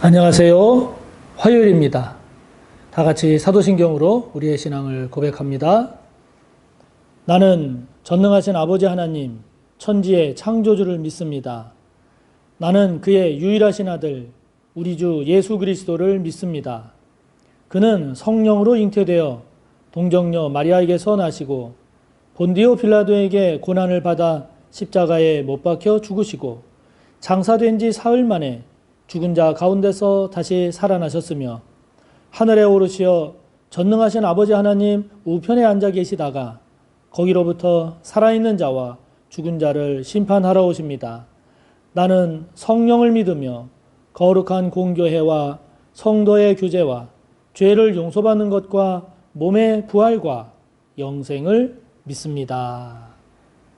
안녕하세요. 화요일입니다. 다 같이 사도신경으로 우리의 신앙을 고백합니다. 나는 전능하신 아버지 하나님, 천지의 창조주를 믿습니다. 나는 그의 유일하신 아들, 우리 주 예수 그리스도를 믿습니다. 그는 성령으로 잉태되어 동정녀 마리아에게서 나시고 본디오 빌라도에게 고난을 받아 십자가에 못 박혀 죽으시고 장사된 지 사흘 만에 죽은 자 가운데서 다시 살아나셨으며 하늘에 오르시어 전능하신 아버지 하나님 우편에 앉아 계시다가 거기로부터 살아있는 자와 죽은 자를 심판하러 오십니다. 나는 성령을 믿으며 거룩한 공교회와 성도의 교제와 죄를 용서받는 것과 몸의 부활과 영생을 믿습니다.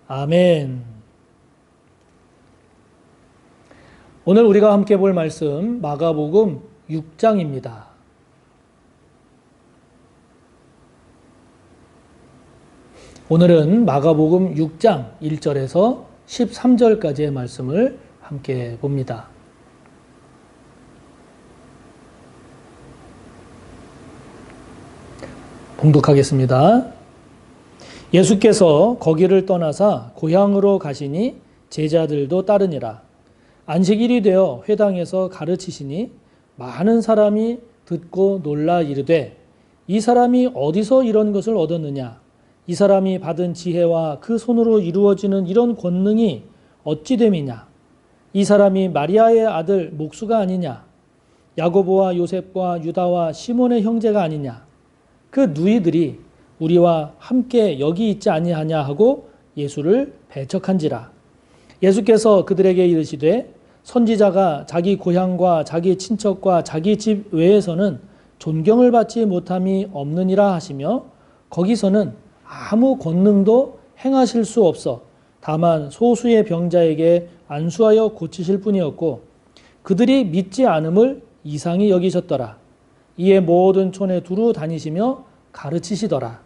아멘. 오늘 우리가 함께 볼 말씀 마가복음 6장입니다. 오늘은 마가복음 6장 1절에서 13절까지의 말씀을 함께 봅니다. 봉독하겠습니다. 예수께서 거기를 떠나사 고향으로 가시니 제자들도 따르니라. 안식일이 되어 회당에서 가르치시니 많은 사람이 듣고 놀라 이르되 이 사람이 어디서 이런 것을 얻었느냐? 이 사람이 받은 지혜와 그 손으로 이루어지는 이런 권능이 어찌 됨이냐? 이 사람이 마리아의 아들 목수가 아니냐? 야고보와 요셉과 유다와 시몬의 형제가 아니냐? 그 누이들이 우리와 함께 여기 있지 아니하냐 하고 예수를 배척한지라. 예수께서 그들에게 이르시되 선지자가 자기 고향과 자기 친척과 자기 집 외에서는 존경을 받지 못함이 없느니라 하시며 거기서는 아무 권능도 행하실 수 없어 다만 소수의 병자에게 안수하여 고치실 뿐이었고 그들이 믿지 않음을 이상히 여기셨더라. 이에 모든 촌에 두루 다니시며 가르치시더라.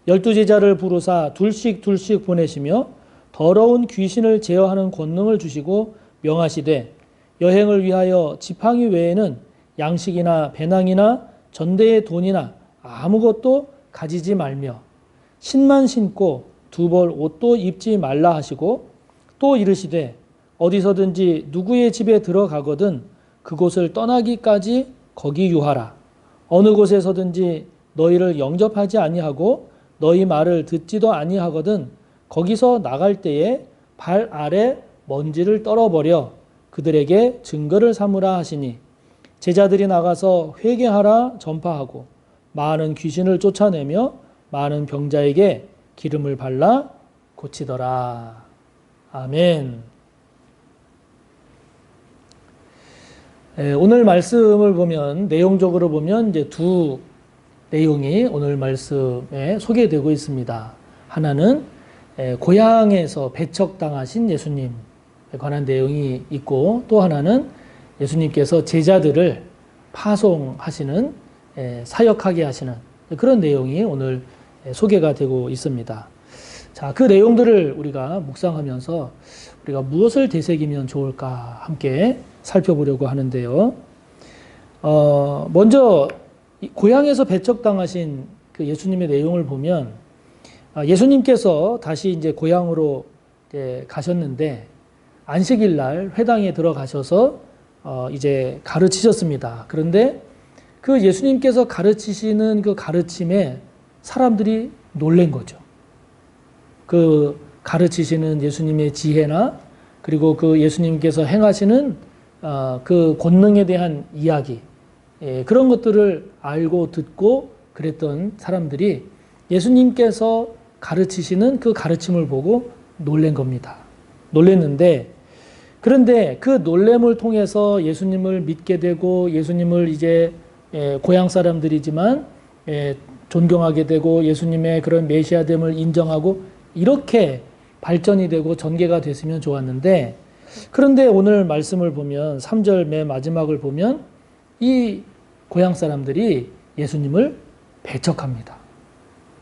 12제자를 부르사 둘씩 보내시며 더러운 귀신을 제어하는 권능을 주시고 명하시되 여행을 위하여 지팡이 외에는 양식이나 배낭이나 전대의 돈이나 아무것도 가지지 말며 신만 신고 두 벌 옷도 입지 말라 하시고 또 이르시되 어디서든지 누구의 집에 들어가거든 그곳을 떠나기까지 거기 유하라. 어느 곳에서든지 너희를 영접하지 아니하고 너희 말을 듣지도 아니하거든 거기서 나갈 때에 발 아래 먼지를 떨어버려 그들에게 증거를 삼으라 하시니 제자들이 나가서 회개하라 전파하고 많은 귀신을 쫓아내며 많은 병자에게 기름을 발라 고치더라. 아멘. 오늘 말씀을 보면 내용적으로 보면 이제 두 내용이 오늘 말씀에 소개되고 있습니다. 하나는 고향에서 배척당하신 예수님에 관한 내용이 있고 또 하나는 예수님께서 제자들을 파송하시는 사역하게 하시는 그런 내용이 오늘 소개가 되고 있습니다. 자, 그 내용들을 우리가 묵상하면서 우리가 무엇을 되새기면 좋을까 함께 살펴보려고 하는데요. 먼저 고향에서 배척당하신 그 예수님의 내용을 보면 예수님께서 다시 이제 고향으로 가셨는데 안식일 날 회당에 들어가셔서 이제 가르치셨습니다. 그런데 그 예수님께서 가르치시는 그 가르침에 사람들이 놀란 거죠. 그 가르치시는 예수님의 지혜나 그리고 그 예수님께서 행하시는 그 권능에 대한 이야기 그런 것들을 알고 듣고 그랬던 사람들이 예수님께서 가르치시는 그 가르침을 보고 놀란 겁니다. 놀랐는데 그런데 그 놀램을 통해서 예수님을 믿게 되고 예수님을 이제 고향 사람들이지만 존경하게 되고 예수님의 그런 메시아됨을 인정하고 이렇게 발전이 되고 전개가 됐으면 좋았는데 그런데 오늘 말씀을 보면 3절 맨 마지막을 보면 이 고향 사람들이 예수님을 배척합니다.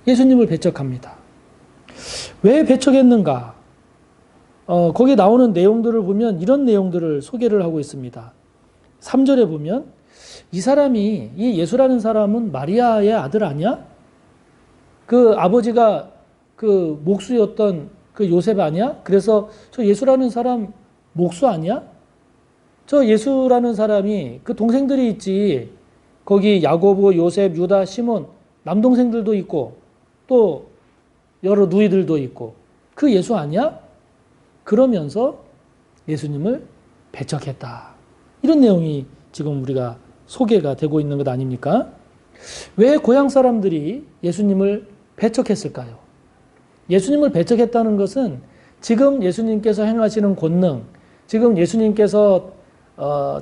예수님을 배척합니다. 왜 배척했는가? 거기에 나오는 내용들을 보면 이런 내용들을 소개를 하고 있습니다. 3절에 보면 이 사람이, 이 예수라는 사람은 마리아의 아들 아니야? 그 아버지가 그 목수였던 그 요셉 아니야? 그래서 저 예수라는 사람 목수 아니야? 저 예수라는 사람이 그 동생들이 있지. 거기 야고보, 요셉, 유다, 시몬 남동생들도 있고 또 여러 누이들도 있고 그 예수 아니야? 그러면서 예수님을 배척했다. 이런 내용이 지금 우리가 소개가 되고 있는 것 아닙니까? 왜 고향 사람들이 예수님을 배척했을까요? 예수님을 배척했다는 것은 지금 예수님께서 행하시는 권능, 지금 예수님께서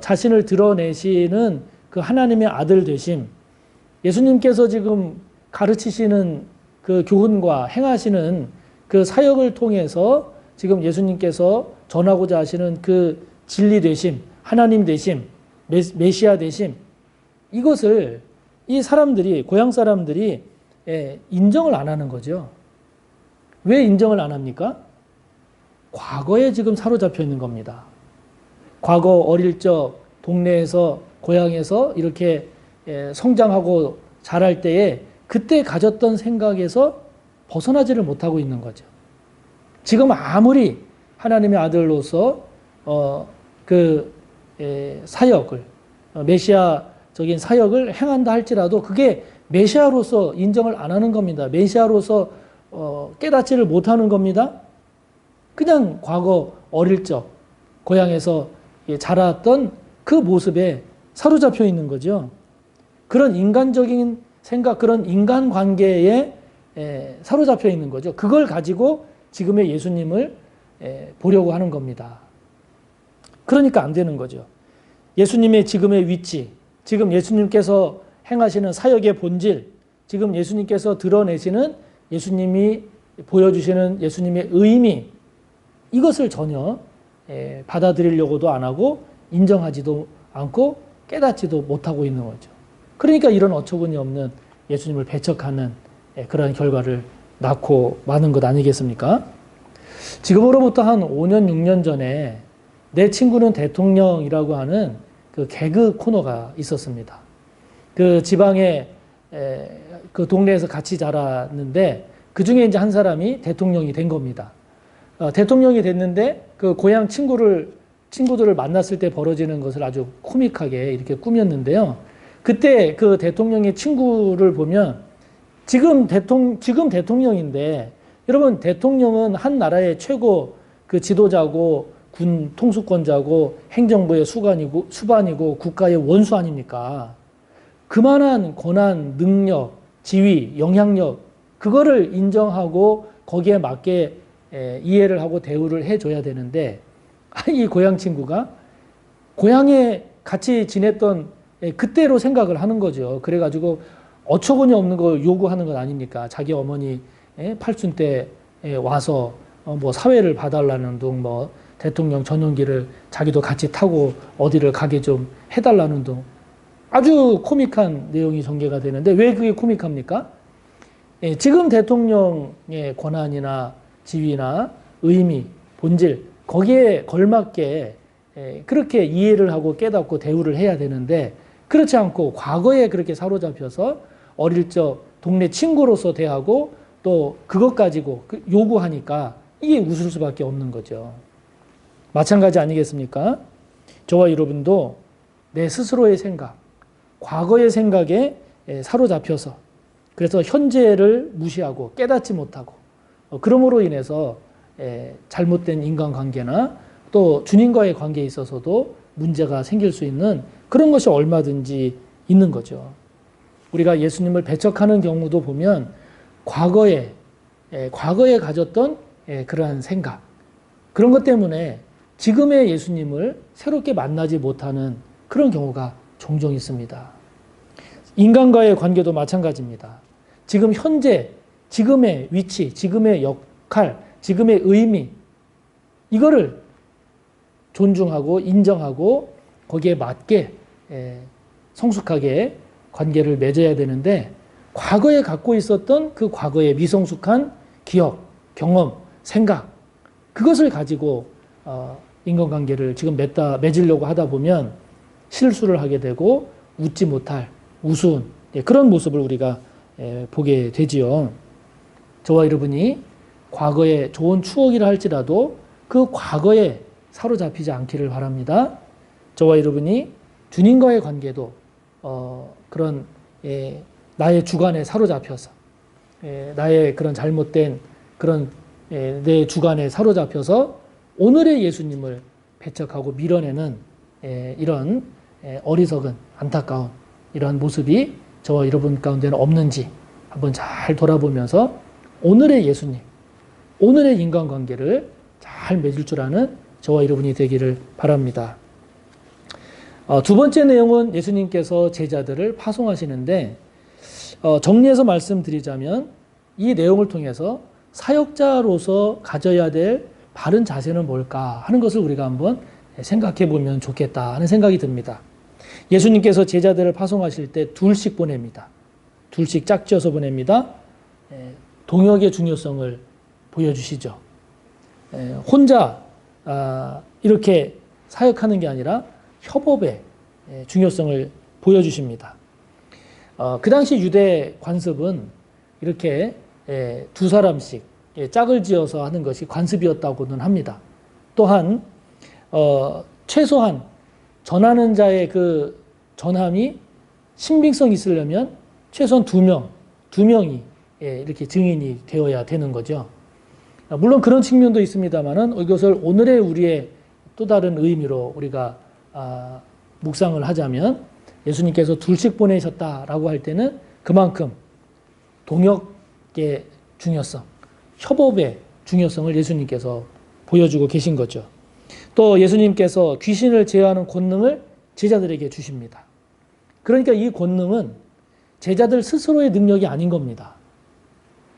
자신을 드러내시는 그 하나님의 아들 되심, 예수님께서 지금 가르치시는 그 교훈과 행하시는 그 사역을 통해서 지금 예수님께서 전하고자 하시는 그 진리 되심, 하나님 되심, 메시아 되심, 이것을 이 사람들이, 고향 사람들이 인정을 안 하는 거죠. 왜 인정을 안 합니까? 과거에 지금 사로잡혀 있는 겁니다. 과거 어릴 적 동네에서, 고향에서 이렇게 성장하고 자랄 때에 그때 가졌던 생각에서 벗어나지를 못하고 있는 거죠. 지금 아무리 하나님의 아들로서 사역을, 메시아적인 사역을 행한다 할지라도 그게 메시아로서 인정을 안 하는 겁니다. 메시아로서 깨닫지를 못하는 겁니다. 그냥 과거 어릴 적 고향에서 자랐던 그 모습에 사로잡혀 있는 거죠. 그런 인간적인 생각, 그런 인간관계에 사로잡혀 있는 거죠. 그걸 가지고 지금의 예수님을 보려고 하는 겁니다. 그러니까 안 되는 거죠. 예수님의 지금의 위치, 지금 예수님께서 행하시는 사역의 본질, 지금 예수님께서 드러내시는 예수님이 보여주시는 예수님의 의미, 이것을 전혀 받아들이려고도 안 하고 인정하지도 않고 깨닫지도 못하고 있는 거죠. 그러니까 이런 어처구니 없는 예수님을 배척하는 그러한 결과를 낳고 마는 것 아니겠습니까? 지금으로부터 한 5년, 6년 전에 내 친구는 대통령이라고 하는 그 개그 코너가 있었습니다. 그 지방에 그 동네에서 같이 자랐는데 그 중에 이제 한 사람이 대통령이 된 겁니다. 대통령이 됐는데 그 고향 친구들을 만났을 때 벌어지는 것을 아주 코믹하게 이렇게 꾸몄는데요. 그때 그 대통령의 친구를 보면 지금 대통령인데 여러분 대통령은 한 나라의 최고 그 지도자고 군 통수권자고 행정부의 수반이고 국가의 원수 아닙니까? 그만한 권한, 능력, 지위, 영향력 그거를 인정하고 거기에 맞게 이해를 하고 대우를 해줘야 되는데 이 고향 친구가 고향에 같이 지냈던 그때로 생각을 하는 거죠. 그래가지고 어처구니 없는 걸 요구하는 것 아닙니까? 자기 어머니 팔순 때 와서 뭐 사회를 봐달라는 둥, 뭐 대통령 전용기를 자기도 같이 타고 어디를 가게 좀 해달라는 둥. 아주 코믹한 내용이 전개가 되는데 왜 그게 코믹합니까? 지금 대통령의 권한이나 지위나 의미, 본질 거기에 걸맞게 그렇게 이해를 하고 깨닫고 대우를 해야 되는데 그렇지 않고 과거에 그렇게 사로잡혀서 어릴 적 동네 친구로서 대하고 또 그것 가지고 요구하니까 이게 웃을 수밖에 없는 거죠. 마찬가지 아니겠습니까? 저와 여러분도 내 스스로의 생각, 과거의 생각에 사로잡혀서 그래서 현재를 무시하고 깨닫지 못하고 그러므로 인해서 잘못된 인간관계나 또 주님과의 관계에 있어서도 문제가 생길 수 있는 그런 것이 얼마든지 있는 거죠. 우리가 예수님을 배척하는 경우도 보면 과거에 가졌던 그러한 생각 그런 것 때문에 지금의 예수님을 새롭게 만나지 못하는 그런 경우가 종종 있습니다. 인간과의 관계도 마찬가지입니다. 지금 현재, 지금의 위치, 지금의 역할, 지금의 의미 이거를 존중하고 인정하고 거기에 맞게 성숙하게 관계를 맺어야 되는데 과거에 갖고 있었던 그 과거의 미성숙한 기억, 경험, 생각 그것을 가지고 인간관계를 지금 맺으려고 하다 보면 실수를 하게 되고 웃지 못할 우스운 그런 모습을 우리가 보게 되지요. 저와 여러분이 과거에 좋은 추억이라 할지라도 그 과거에 사로잡히지 않기를 바랍니다. 저와 여러분이 주님과의 관계도 그런 나의 주관에 사로잡혀서 나의 그런 잘못된 그런 내 주관에 사로잡혀서 오늘의 예수님을 배척하고 밀어내는 이런 어리석은 안타까운 이런 모습이 저와 여러분 가운데는 없는지 한번 잘 돌아보면서 오늘의 예수님, 오늘의 인간관계를 잘 맺을 줄 아는 저와 여러분이 되기를 바랍니다. 두 번째 내용은 예수님께서 제자들을 파송하시는데 정리해서 말씀드리자면 이 내용을 통해서 사역자로서 가져야 될 바른 자세는 뭘까 하는 것을 우리가 한번 생각해 보면 좋겠다 하는 생각이 듭니다. 예수님께서 제자들을 파송하실 때 둘씩 보냅니다. 둘씩 짝지어서 보냅니다. 동역의 중요성을 보여주시죠. 혼자 이렇게 사역하는 게 아니라 협업의 중요성을 보여주십니다. 그 당시 유대 관습은 이렇게 두 사람씩 짝을 지어서 하는 것이 관습이었다고는 합니다. 또한 최소한 전하는 자의 그 전함이 신빙성이 있으려면 최소한 두 명이 이렇게 증인이 되어야 되는 거죠. 물론 그런 측면도 있습니다만은 이것을 오늘의 우리의 또 다른 의미로 우리가 묵상을 하자면 예수님께서 둘씩 보내셨다라고 할 때는 그만큼 동역의 중요성, 협업의 중요성을 예수님께서 보여주고 계신 거죠. 또 예수님께서 귀신을 제어하는 권능을 제자들에게 주십니다. 그러니까 이 권능은 제자들 스스로의 능력이 아닌 겁니다.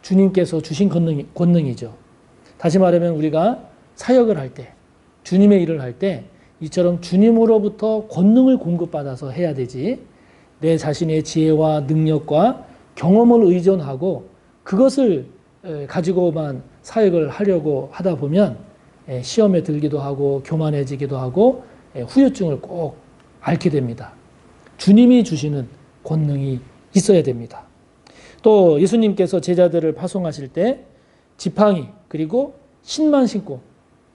주님께서 주신 권능이죠. 다시 말하면 우리가 사역을 할 때, 주님의 일을 할 때 이처럼 주님으로부터 권능을 공급받아서 해야 되지 내 자신의 지혜와 능력과 경험을 의존하고 그것을 가지고만 사역을 하려고 하다 보면 시험에 들기도 하고 교만해지기도 하고 후유증을 꼭 앓게 됩니다. 주님이 주시는 권능이 있어야 됩니다. 또 예수님께서 제자들을 파송하실 때 지팡이 그리고 신만 신고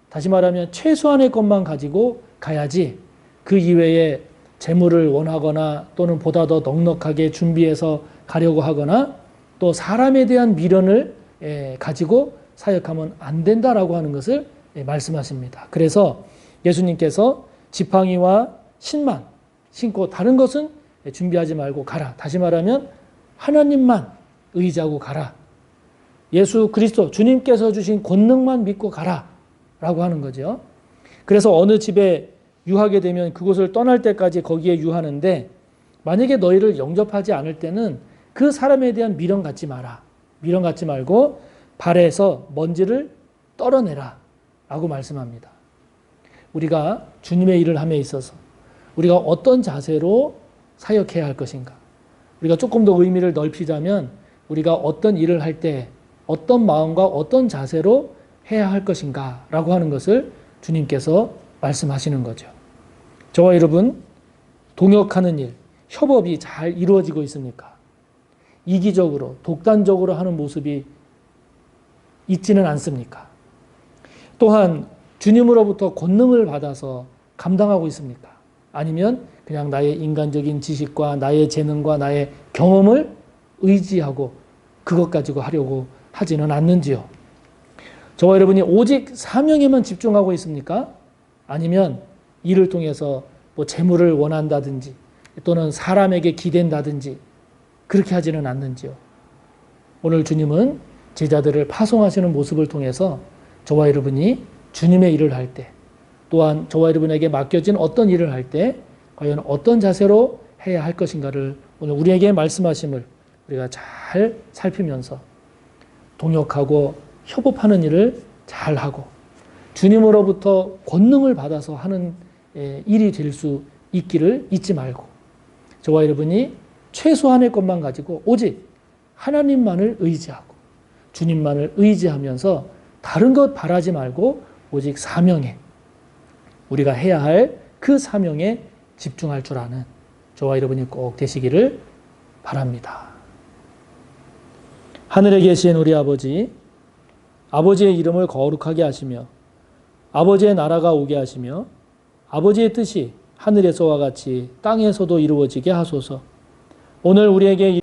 다시 말하면 최소한의 것만 가지고 가야지 그 이외에 재물을 원하거나 또는 보다 더 넉넉하게 준비해서 가려고 하거나 또 사람에 대한 미련을 가지고 사역하면 안 된다라고 하는 것을 말씀하십니다. 그래서 예수님께서 지팡이와 신만 신고 다른 것은 준비하지 말고 가라. 다시 말하면 하나님만 의지하고 가라. 예수 그리스도 주님께서 주신 권능만 믿고 가라 라고 하는 거죠. 그래서 어느 집에 유하게 되면 그곳을 떠날 때까지 거기에 유하는데 만약에 너희를 영접하지 않을 때는 그 사람에 대한 미련 갖지 마라. 미련 갖지 말고 발에서 먼지를 떨어내라 라고 말씀합니다. 우리가 주님의 일을 함에 있어서 우리가 어떤 자세로 사역해야 할 것인가. 우리가 조금 더 의미를 넓히자면 우리가 어떤 일을 할 때 어떤 마음과 어떤 자세로 해야 할 것인가 라고 하는 것을 주님께서 말씀하시는 거죠. 저와 여러분 동역하는 일, 협업이 잘 이루어지고 있습니까? 이기적으로 독단적으로 하는 모습이 있지는 않습니까? 또한 주님으로부터 권능을 받아서 감당하고 있습니까? 아니면 그냥 나의 인간적인 지식과 나의 재능과 나의 경험을 의지하고 그것 가지고 하려고 하지는 않는지요? 저와 여러분이 오직 사명에만 집중하고 있습니까? 아니면 이를 통해서 뭐 재물을 원한다든지 또는 사람에게 기댄다든지 그렇게 하지는 않는지요? 오늘 주님은 제자들을 파송하시는 모습을 통해서 저와 여러분이 주님의 일을 할 때 또한 저와 여러분에게 맡겨진 어떤 일을 할 때 과연 어떤 자세로 해야 할 것인가를 오늘 우리에게 말씀하심을 우리가 잘 살피면서 동역하고 협업하는 일을 잘하고 주님으로부터 권능을 받아서 하는 일이 될 수 있기를 잊지 말고 저와 여러분이 최소한의 것만 가지고 오직 하나님만을 의지하고 주님만을 의지하면서 다른 것 바라지 말고 오직 사명에 우리가 해야 할 그 사명에 집중할 줄 아는 저와 여러분이 꼭 되시기를 바랍니다. 하늘에 계신 우리 아버지, 아버지의 이름을 거룩하게 하시며 아버지의 나라가 오게 하시며 아버지의 뜻이 하늘에서와 같이 땅에서도 이루어지게 하소서. 오늘 우리에게